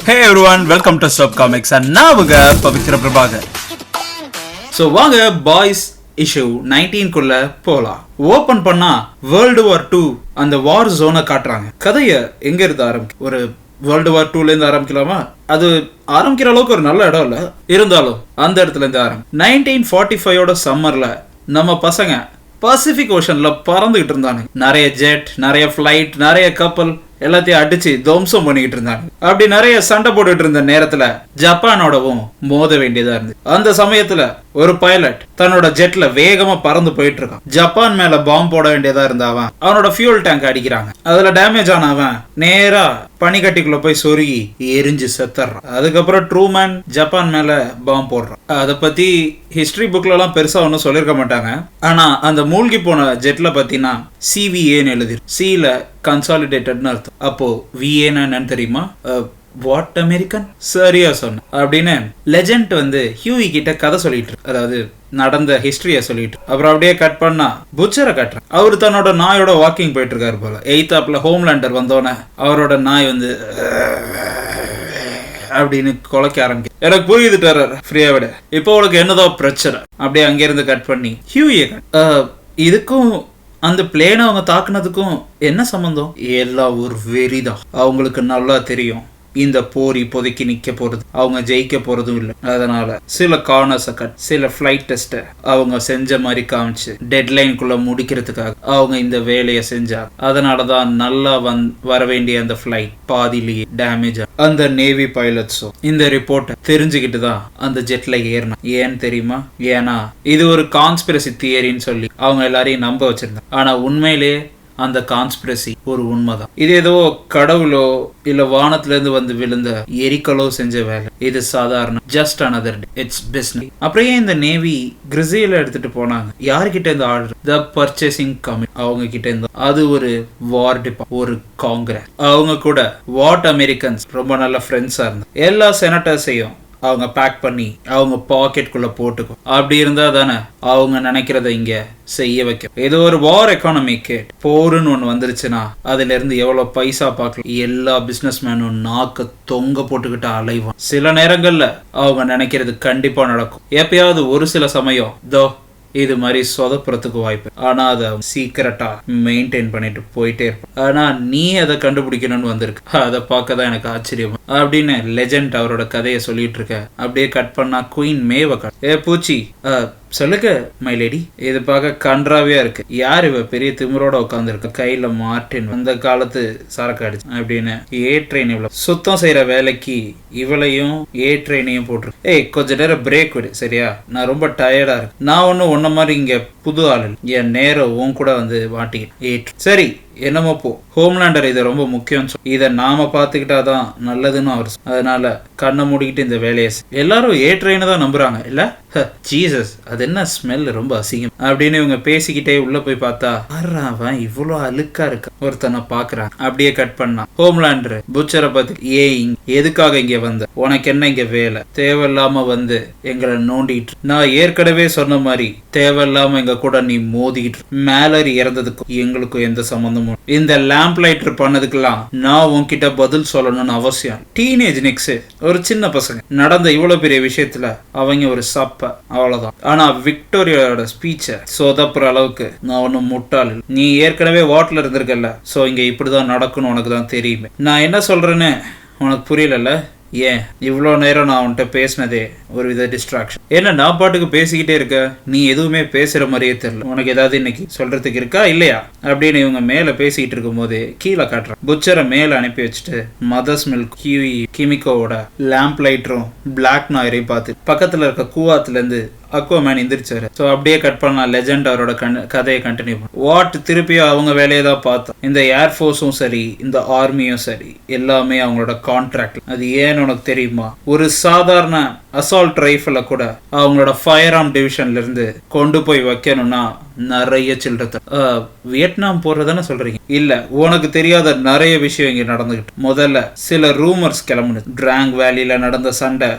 Hey everyone, welcome to Sub Comics and now we got Pavitra Prabhakar. So வாங்க boys issue 19 குள்ள போலாம். Open பண்ணா world war 2 அந்த வார் ஜோனை காட்டுறாங்க. கதைய எங்க இருந்து ஆரம்பிக்கும்? ஒரு வேர்ல்டு வார் 2ல இருந்து ஆரம்பிக்கலாமா? அது ஆரம்பிக்கிற அளவுக்கு ஒரு நல்ல இடம் இல்ல, இருந்தாலும் அந்த இடத்துல இருந்து ஆரம்பி 1945ஓட சம்மர்ல நம்ம பசங்க பசிபிக் ஓஷன்ல பறந்துகிட்டு இருந்தாங்க. நிறைய ஜெட், நிறைய ஃபிளைட், நிறைய கப்பல் எல்லாத்தையும் அடிச்சு துவம்சம் பண்ணிக்கிட்டு இருந்தாங்க. அப்படி நிறைய சண்டை போட்டுட்டு இருந்த நேரத்துல ஜப்பானோடவும் மோத வேண்டியதா இருந்து. அந்த சமயத்துல ஒரு பைலட் தன்னோட ஜெட்ல வேகமா பறந்து போயிட்டு இருக்கான். ஜப்பான் மேல பாம்பு போட வேண்டியதா இருந்தவன் அவனோட ஃபியூல் டேங்க் அடிக்கிறாங்க. அதுல டேமேஜ் ஆனவன் நேரா பனிக்கட்டிக்குள்ள போய் சொருகி எரிஞ்சு செத்துறான். அதுக்கப்புறம் ட்ரூமேன் ஜப்பான் மேல பாம்பு போடுறான். அதை பத்தி ஹிஸ்டரி புக்ல எல்லாம் பெருசா ஒன்னும் சொல்லிருக்க மாட்டாங்க. ஆனா அந்த மூழ்கி போன ஜெட்ல பத்தினா CVAன்னு எழுதி, சீல கன்சாலிடேட்டட்னு அர்த்தம். அப்போ VAன்னு என்னன்னு தெரியுமா? வாட் அமெரிக்கன், சரியா சொன்ன அப்படின்னு லெஜெண்ட் வந்து ஹியூவி கிட்ட கதை சொல்லிட்டு, அதாவது நடந்த ஹிஸ்டரிய சொல்லிட்டு. அப்புறம் அப்படியே கட் பண்ணா புச்சரை கட்டுறேன். அவரு தன்னோட நாயோட வாக்கிங் போயிட்டு இருக்காரு போல. எய்தாப்ல ஹோம்லேண்டர் வந்தோடனே அவரோட நாய் வந்து அப்படின்னு குலைக்க ஆரம்பிக்கும். எனக்கு புரியுது டெரர், ஃப்ரீயா விட. இப்போ உனக்கு என்னதான் பிரச்சனை? அப்படியே அங்கிருந்து கட் பண்ணி ஹியூவிய இதுக்கும் அந்த பிளேனை அவங்க தாக்குனதுக்கும் என்ன சம்பந்தம்? எல்லாம் ஒரு வெறிதான். அவங்களுக்கு நல்லா தெரியும் இந்த போர் இப்போதைக்கு நிக்க போறது, அவங்க ஜெயிக்க போறதும் இல்லை. அதனால சில கார்னர்ஸை கட், சில ஃபிளைட் டெஸ்ட்டை அவங்க செஞ்ச மாதிரி காமிச்சு டெட்லைனுக்குள்ள முடிக்கிறதுக்காக அவங்க இந்த வேலையை செஞ்சாங்க. அதனாலதான் நல்லா வர வேண்டிய அந்த ஃபிளைட் பாதிலேயே டேமேஜ். அந்த நேவி பைலட்ஸும் இந்த ரிப்போர்ட்டை தெரிஞ்சுக்கிட்டு தான் அந்த ஜெட்ல ஏறினா. ஏன்னு தெரியுமா? ஏன்னா இது ஒரு கான்ஸ்பிரசி தியரின்னு சொல்லி அவங்க எல்லாரையும் நம்ப வச்சிருந்தாங்க. ஆனா உண்மையிலேயே அந்த கான்ஸ்பிரசி ஒரு உண்மைதான். இது ஏதோ கடவுளோ இல்ல வானத்துல இருந்து வந்து விழுந்த எரிக்கலோ செஞ்ச வேலை. இது சாதாரண just another day, it's business. அப்படியே இந்த நேவி கிரிசில எடுத்துட்டு போனாங்க. யாருக்கிட்ட இருந்து ஆர்டர்? த பர்ச்சேசிங் கமிட்டி, அவங்க கிட்ட இருந்து. அது ஒரு வார் டிபார்ட்மெண்ட், ஒரு காங்கிரஸ். அவங்க கூட வாட் அமெரிக்கன்ஸ் ரொம்ப நல்ல ஃப்ரெண்ட்ஸா இருந்தாங்க. எல்லா செனட்டர்ஸையும் அவங்க பேக் பண்ணி அவங்க பாக்கெட்டுக்குள்ள போட்டுக்கும். அப்படி இருந்தா தானே அவங்க நினைக்கிறத இங்க செய்ய வைக்கும். ஏதோ ஒரு வார் எக்கானமிக்கு போருன்னு ஒண்ணு வந்துருச்சுன்னா அதுல இருந்து எவ்வளவு பைசா பார்க்கலாம். எல்லா பிசினஸ் மேனும் நாக்க தொங்க போட்டுக்கிட்டு அலைவான். சில நேரங்கள்ல அவங்க நினைக்கிறது கண்டிப்பா நடக்கும். எப்பயாவது ஒரு சில சமயம் இது மாதிரி சொதப்புறதுக்கு வாய்ப்பு. ஆனா அதை சீக்கிரட்டா மெயின்டைன் பண்ணிட்டு போயிட்டே இருப்பான். ஆனா நீ அதை கண்டுபிடிக்கணும்னு வந்திருக்கு, அதை பார்க்கதான் எனக்கு ஆச்சரியம் அப்படின்னு லெஜெண்ட் அவரோட கதையை சொல்லிட்டு இருக்க. அப்படியே கட் பண்ணா குயின் மேவ பூச்சி சொல்லுங்க மை லேடி, இது பார்க்க கன்றாவியா இருக்கு. யார் இவ? பெரிய திமிரோட உட்கார்ந்து இருக்க, கையில மார்டின், அந்த காலத்து சரக்கு அடிச்சு அப்படின்னு. ஏ ட்ரெயின் இவ்வளவு சுத்தம் செய்யற வேலைக்கு இவளையும் ஏ ட்ரெயினையும் போட்டுருக்கு. ஏய் கொஞ்ச நேரம் பிரேக் விடு சரியா? நான் ரொம்ப டயர்டா இருக்கு. நான் ஒன்ன மாதிரி இங்க புது ஆளு, என் நேரம் உன் கூட வந்து மாட்டிக்கிட்டு. சரி என்னமோ போ. ஹோம்லேண்டர் இதை ரொம்ப முக்கியம், இதை நாம பாத்துக்கிட்டாதான் நல்லதுன்னு அவர். அதனால கண்ணை மூடிக்கிட்டு இந்த வேலையை எல்லாரும் ஏ ட்ரெயினை தான் நம்புறாங்க இல்ல? ஜீசஸ், அது என்ன ஸ்மெல், ரொம்ப அசிங்கம் அப்படின்னு இவங்க பேசிக்கிட்டே உள்ள போய் பார்த்தா அவன் இவ்வளவு அழுக்கா இருக்க ஒருத்தனை பாக்குறான். அப்படியே கட் பண்ணா ஹோம்லேண்டர் புச்சரை பார்த்து, எதுக்காக இங்க வந்த? உனக்கு என்ன இங்க வேலை? தேவையில்லாம வந்து எங்களை நோண்டிட்டு. நான் ஏற்கனவே சொன்ன மாதிரி தேவையில்லாம எங்க கூட நீ மோதிக்கிட்டு. மேலரி இறந்ததுக்கும் எங்களுக்கும் எந்த சம்பந்தமும். இந்த லேம்ப் லைட்டர் பண்ணதுக்கெல்லாம் நான் உன்கிட்ட பதில் சொல்லணும்னு அவசியம். டீனேஜ் நிக்ஸ், ஒரு சின்ன பசங்க நடந்த இவ்வளவு பெரிய விஷயத்துல அவங்க ஒரு சப்ப, அவ்வளவுதான். ஆனா விக்டோரியாவோட ஸ்பீச்ச சொதப்புற அளவுக்கு நான் ஒன்னும் முட்டாள். நீ ஏற்கனவே வாட்ல இருந்திருக்கல, சோ இங்க இப்படிதான் நடக்கணும், உனக்கு தான் தெரியுமே. நான் என்ன சொல்றேன்னு உனக்கு புரியல? ஏன் இவ்வளோ நேரம் நான் உன்கிட்ட பேசினதே ஒரு வித டிஸ்ட்ராக்ஷன். ஏன்னா நான் பாட்டுக்கு பேசிக்கிட்டே இருக்க, நீ எதுவுமே பேசுற மாதிரியே தெரியல. உனக்கு ஏதாவது இன்னைக்கு சொல்றதுக்கு இருக்கா இல்லையா அப்படின்னு இவங்க மேல பேசிக்கிட்டு இருக்கும் போது கீழே காட்டுறான். புச்சரை மேல அனுப்பி வச்சுட்டு மதர்ஸ் மில்க் கிமிக்கோவோட லேம்ப் லைட்டரும் பிளாக் நாயரையும் பார்த்து பக்கத்துல இருக்க கூவாத்துல இருந்து அக்வாமேன் எந்திரிச்சாரு. ஸோ அப்படியே கட் பண்ணா லெஜெண்ட் அவரோட கதையை கண்டினியூ பண்ண. வாட் திருப்பியும் அவங்க வேலையை தான் பார்த்தோம். இந்த ஏர்ஃபோர்ஸும் சரி, இந்த ஆர்மியும் சரி, எல்லாமே அவங்களோட கான்ட்ராக்ட். அது ஏன்னு உனக்கு தெரியுமா? ஒரு சாதாரண அசால்ட் ரைஃபிள கூட அவங்களோட ஃபயர் ஆர்ம் டிவிஷன்ல இருந்து கொண்டு போய் வைக்கணும்னா நிறைய சில்லறை. வியட்நாம் போறதானே சொல்றீங்க? இல்ல, உனக்கு தெரியாத நிறைய விஷயம் இங்க நடந்துகிட்டு. முதல்ல சில ரூமர்ஸ் கிளம்புனது. டிராங் வேலியில நடந்த சண்டை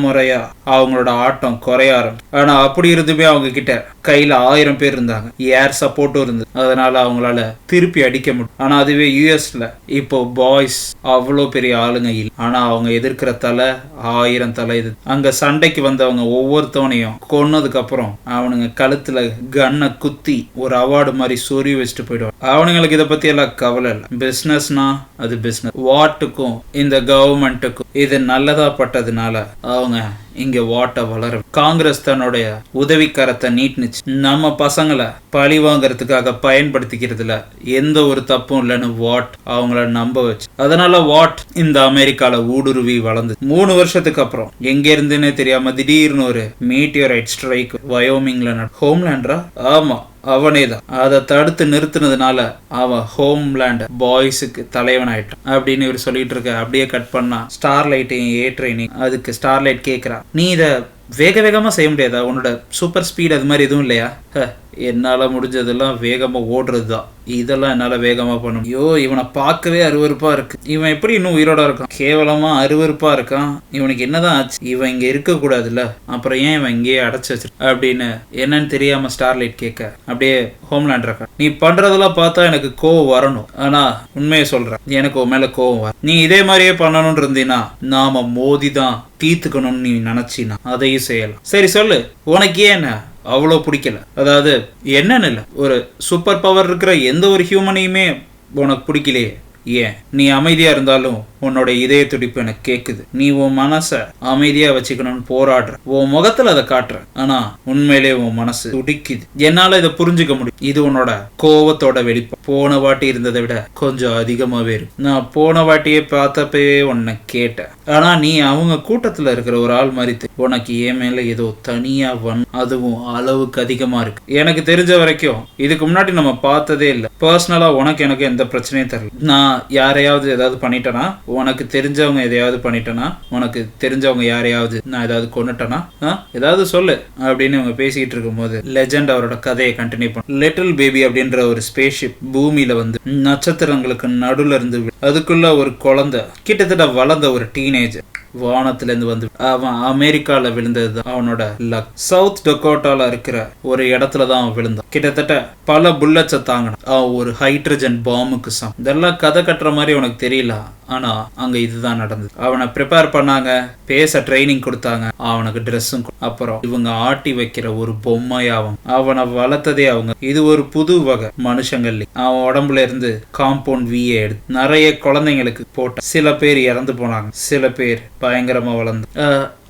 முறையா அவங்களோட ஆட்டம் குறைய ஆரம்பிச்சு. ஆனா அப்படி இருந்துமே அவங்க கிட்ட கையில 1000 பேர் இருந்தாங்க, ஏர் சப்போர்ட்டும் இருந்தது. அதனால அவங்களால திருப்பி அடிக்க முடியும். ஆனா அதுவே யூஎஸ்ல இப்போ பாய்ஸ் அவ்வளோ பெரிய ஆளுங்க இல்லை. ஆனா அவங்க எதிர்க்கிற தலை 1000 தலை. இது அங்க சண்டைக்கு வந்தவங்க ஒவ்வொருத்தவனையும் கொன்னதுக்கு அப்புறம் அவனுங்க கழுத்துல கன்னை குத்தி ஒரு அவார்டு மாதிரி சொறி வச்சுட்டு போயிடுவாங்க. அவனுங்களுக்கு இதை பத்தி எல்லாம் கவலை இல்லை. பிசினஸ்னா அது பிசினஸ். வாட்டுக்கும் இந்த கவர்மெண்ட்டுக்கும் இது நல்லதா பட்டதுனால அவங்க இங்க வாட்ட வளர காங்கிரஸ் தன்னுடைய உதவிக்கரத்தை நீட்னுச்சு. நம்ம பசங்களை பழி வாங்கறதுக்காக பயன்படுத்திக்கிறதுல எந்த ஒரு தப்பும் இல்லைன்னு வாட் அவங்கள நம்ப வச்சு, அதனால வாட் இந்த அமெரிக்கால ஊடுருவி வளர்ந்து 3 வருஷத்துக்கு அப்புறம் எங்க இருந்துன்னே தெரியாம திடீர்னு ஒரு மீட்டியோரைட் ஸ்ட்ரைக் வயோமிங்ல ஹோம்லேண்டரா, ஆமா அவனேதான். அதை தடுத்து நிறுத்தினதுனால அவன் ஹோம்லேண்ட் பாய்ஸுக்கு தலைவன் ஆயிட்டான் அப்படின்னு இவர் சொல்லிட்டு இருக்க. அப்படியே கட் பண்ணா ஸ்டார்லைட்டையும் ஏ ட்ரெயினிங். அதுக்கு ஸ்டார்லைட் கேட்கிறா, நீ இதை வேக வேகமா செய்ய முடியாதா? உன்னோட சூப்பர் ஸ்பீட் அது மாதிரி எதுவும் இல்லையா? என்னால முடிஞ்சதெல்லாம் வேகமா ஓடுறது தான். இதெல்லாம் என்னால வேகமா பண்ண முடியும். ஐயோ, இவனை பார்க்கவே அருவருப்பா இருக்கு. இவன் எப்படி இன்னும் உயிரோட இருக்கான்? கேவலமா அருவருப்பா இருக்கான். இவனுக்கு என்னதான் ஆச்சு? இவன் இங்க இருக்க கூடாதுல்ல, அப்புறம் ஏன் இவன் இங்கேயே அடைச்சு வச்சு அப்படின்னு என்னன்னு தெரியாம ஸ்டார்லைட் கேட்க அப்படியே ஹோம்லேண்ட் இருக்கா, நீ பண்றதெல்லாம் பார்த்தா எனக்கு கோவம் வரணும். ஆனா உண்மையை சொல்றேன், எனக்கு உன் மேல கோவம் வர. நீ இதே மாதிரியே பண்ணணும்னு இருந்தீன்னா நாம மோதிதான் தீர்த்துக்கணும்னு நீ நினைச்சினா அதையும் செய்யலாம். சரி சொல்லு, உனக்கு ஏன் அவ்வளோ பிடிக்கல? அதாவது என்னன்னு இல்லை, ஒரு சூப்பர் பவர் இருக்கிற எந்த ஒரு ஹியூமனையுமே உனக்கு பிடிக்கலையே ஏன்? நீ அமைதியா இருந்தாலும் உன்னோட இதய துடிப்பு எனக்கு கேக்குது. நீ உன் மனசை அமைதியா வச்சுக்கணும்னு போராடுற, உன் முகத்துல அதை காட்டுற. ஆனா உண்மையிலே உன் மனசு துடிக்குது. என்னால இதை புரிஞ்சுக்க முடியும். இது உன்னோட கோவத்தோட வெளிப்பா. போன வாட்டி இருந்ததை விட கொஞ்சம் அதிகமாவே இருக்கு. நான் போன வாட்டியே பார்த்தப்பவே உன்னை கேட்டேன். ஆனா நீ அவங்க கூட்டத்துல இருக்கிற ஒரு ஆள் மாதிரி உனக்கு என் மேல ஏதோ தனியா அதுவும் அளவுக்கு அதிகமா இருக்கு. எனக்கு தெரிஞ்ச வரைக்கும் இதுக்கு முன்னாடி நம்ம பார்த்ததே இல்லை. பர்சனலா உனக்கு எனக்கு எந்த பிரச்சனையும் தெரியல. நான் யாரையாவது ஏதாவது பண்ணிட்டேனா, உனக்கு தெரிஞ்சவங்க எதையாவது பண்ணிட்டேனா, உனக்கு தெரிஞ்சவங்க யாரையாவது நான் ஏதாவது கொண்டுட்டேனா, ஏதாவது சொல்லு அப்படின்னு அவங்க பேசிக்கிட்டு இருக்கும் போது லெஜெண்ட் அவரோட கதையை கண்டினியூ பண்ண. லிட்டில் பேபி அப்படின்ற ஒரு ஸ்பேஸ்ஷிப் பூமியில வந்து நட்சத்திரங்களுக்கு நடுல இருந்து அதுக்குள்ள ஒரு குழந்தை கிட்டத்தட்ட வளர்ந்த ஒரு டீனேஜர் வானத்துல இருந்து வந்து அவன் அமெரிக்கால விழுந்ததுதான் அவனோட லக். சவுத் டொக்கோட்டால இருக்கிற ஒரு இடத்துலதான் அவன் விழுந்தான். கிட்டத்தட்ட பல புல்லட்ஸை தாங்கினான். அவன் ஒரு ஹைட்ரஜன் பாம்புக்கு சம். இதெல்லாம் கதை கட்டுற மாதிரி உனக்கு தெரியல, ஆனா அங்க இதுதான் நடந்தது. அவனை ப்ரிப்பேர் பண்ணாங்க, பேச ட்ரைனிங் கொடுத்தாங்க, அவனுக்கு ட்ரெஸ்ஸும். அப்புறம் இவங்க ஆட்டி வைக்கிற ஒரு பொம்மையாவும் அவனை வளர்த்ததே அவங்க. இது ஒரு புது வகை மனுஷங்கள்ல. அவன் உடம்புல இருந்து காம்பவுண்ட் விஏ எடுத்து நிறைய குழந்தைங்களுக்கு போட்ட. சில பேர் இறந்து போனாங்க, சில பேர் பயங்கரமா வளர்ந்து.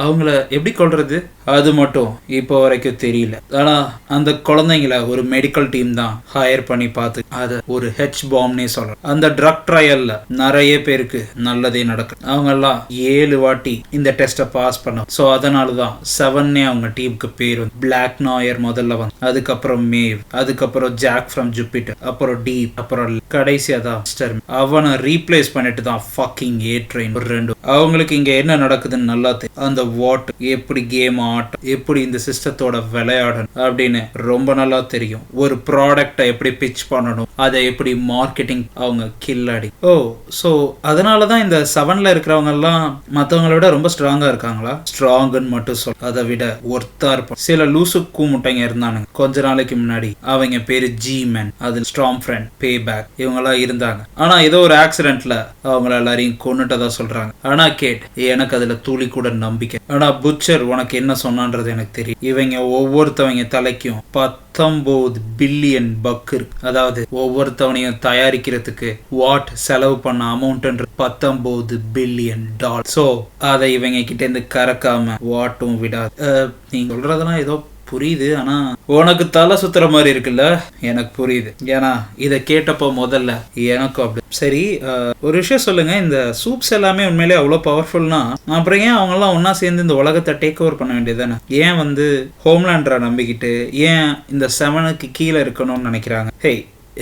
அவங்கள எப்படி கொள்றது அது மட்டும் இப்போ வரைக்கும் தெரியல. ஆனா அந்த குழந்தைங்கள ஒரு மெடிக்கல் டீம் தான் ஹையர் பண்ணி பார்த்து அதை ஒரு ஹெச் பாம்னே சொல்ற. அந்த ட்ரக் ட்ரையல்ல நிறைய பேருக்கு நல்லதே நடக்கும். அவங்க எல்லாம் 7 வாட்டி இந்த டெஸ்ட பாஸ் பண்ண. சோ அதனாலதான் 7 அவங்க டீமுக்கு பேர் வந்து. பிளாக் நாயர் முதல்ல வந்து, அதுக்கப்புறம் மேவ், அதுக்கப்புறம் ஜாக் ஃப்ரம் ஜூபிட்டர், அப்புறம் டீப், அப்புறம் கடைசியா தான் அவனை ரீப்ளேஸ் பண்ணிட்டு தான் ஃபக்கிங் ஏ ட்ரெயின். ஒரு 2 அவங்களுக்கு இங்க என்ன நடக்குதுன்னு நல்லா தெரியும். அந்த வாட் எப்படி கேம் ஆட்டம், எப்படி இந்த சிஸ்டத்தோட விளையாடணும் அப்படின்னு ரொம்ப நல்லா தெரியும். ஒரு ப்ராடக்டை எப்படி பிச் பண்ணணும், அதை எப்படி மார்க்கெட்டிங் அவங்க கில்லாடி. சோ அதனாலதான் இந்த 7ல இருக்கிறவங்க எல்லாம் மற்றவங்களை விட ரொம்ப ஸ்ட்ராங்கா இருக்காங்களா? ஸ்ட்ராங்குன்னு மட்டும் சொல்ல, அதை விட ஒர்த்தா இருப்பாங்க. சில லூசு கூமுட்டைங்க இருந்தானுங்க கொஞ்ச நாளைக்கு முன்னாடி. அவங்க பேரு ஜி மேன், அது ஸ்ட்ராங் ஃப்ரெண்ட், பே பேக், இவங்க எல்லாம் இருந்தாங்க. ஆனா ஏதோ ஒரு ஆக்சிடென்ட்ல அவங்கள எல்லாரையும் கொன்னுட்டதா சொல்றாங்க. ஆனா கேட், எனக்கு அதுல துளி கூட நம்பிக்கை. ஆனா புச்சர் உனக்கு என்ன சொன்னான்றது எனக்கு தெரியும். இவங்க ஒவ்வொருத்தவங்க தலைக்கும் 19 பில்லியன் பக் இருக்கு. அதாவது ஒவ்வொருத்தவனையும் தயாரிக்கிறதுக்கு வாட் செலவு பண்ண அமௌண்ட் 19 பில்லியன் டாலர். சோ அதை இவங்க கிட்ட இருந்து கறக்காம வாட்டும் விடாது. நீங்க சொல்றதெல்லாம் ஏதோ புரியுது, ஆனா உனக்கு தலை சுத்துற மாதிரி இருக்குல்ல? எனக்கு புரியுது. ஏன்னா இதை கேட்டப்போ முதல்ல எனக்கும் அப்படி. சரி, ஒரு விஷயம் சொல்லுங்க, இந்த சூப்ஸ் எல்லாமே உண்மையிலே அவ்வளோ பவர்ஃபுல்னா அப்புறம் ஏன் அவங்க எல்லாம் ஒன்னா சேர்ந்து இந்த உலகத்தை டேக் ஓவர் பண்ண வேண்டியதானே? ஏன் வந்து ஹோம்லேண்டரை நம்பிக்கிட்டு ஏன் இந்த 7க்கு கீழே இருக்கணும்னு நினைக்கிறாங்க? ஹே,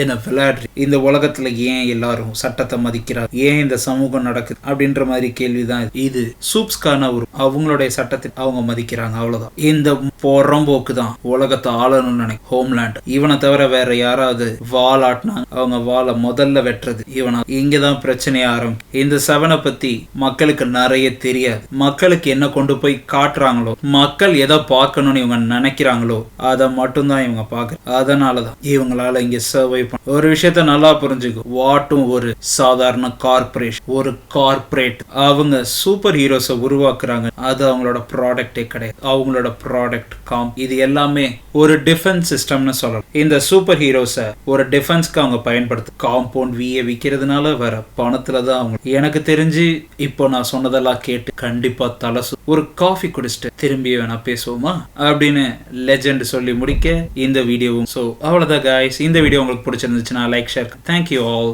என்ன விளையாடுறீ? இந்த உலகத்துல ஏன் எல்லாரும் சட்டத்தை மதிக்கிறார், ஏன் இந்த சமூகம் நடக்குது அப்படின்ற மாதிரி கேள்விதான் இது. சூப்ஸ்கான ஒரு அவங்களுடைய சட்டத்தை அவங்க மதிக்கிறாங்க, அவ்வளவுதான். இந்த புறம்போக்கு தான் உலகத்தை ஆளணும்னு நினைக்கும் ஹோம்லேண்ட். இவனை தவிர வேற யாராவது வால் ஆட்டினாங்க, அவங்க வாழை முதல்ல வெட்டுறது இவனா. இங்கதான் பிரச்சனையா ஆரம்பிக்கும். இந்த 7 பத்தி மக்களுக்கு நிறைய தெரியாது. மக்களுக்கு என்ன கொண்டு போய் காட்டுறாங்களோ, மக்கள் எதை பார்க்கணும்னு இவங்க நினைக்கிறாங்களோ அதை மட்டும்தான் இவங்க பார்க்க. அதனாலதான் இவங்களால இங்க சர்வை பண்ண. ஒரு விஷயத்த நல்லா புரிஞ்சுக்கும். வாட்டும் ஒரு சாதாரண கார்பரேஷன், ஒரு கார்பரேட். அவங்க சூப்பர் ஹீரோஸை உருவாக்குறாங்க, அது அவங்களோட ப்ராடக்டே கிடையாது. அவங்களோட ப்ராடக்ட் இது எல்லாமே ஒரு டிஃபென்ஸ் சிஸ்டம்னு சொல்லலாம். இந்த சூப்பர் ஹீரோஸை ஒரு டிஃபென்ஸ்க்கு அவங்க பயன்படுத்து. காம்பவுண்ட் விஏ விற்கிறதுனால வர பணத்துல தான் அவங்க. எனக்கு தெரிஞ்சு இப்போ நான் சொன்னதெல்லாம் கேட்டு கண்டிப்பா தலசு ஒரு காஃபி குடிச்சிட்டு திரும்பி வேணா பேசுவோமா அப்படின்னு லெஜெண்ட் சொல்லி முடிக்க இந்த வீடியோவும். ஸோ அவ்வளோதான் கைஸ். இந்த வீடியோ உங்களுக்கு பிடிச்சிருந்துச்சுன்னா லைக், ஷேர். Thank you all.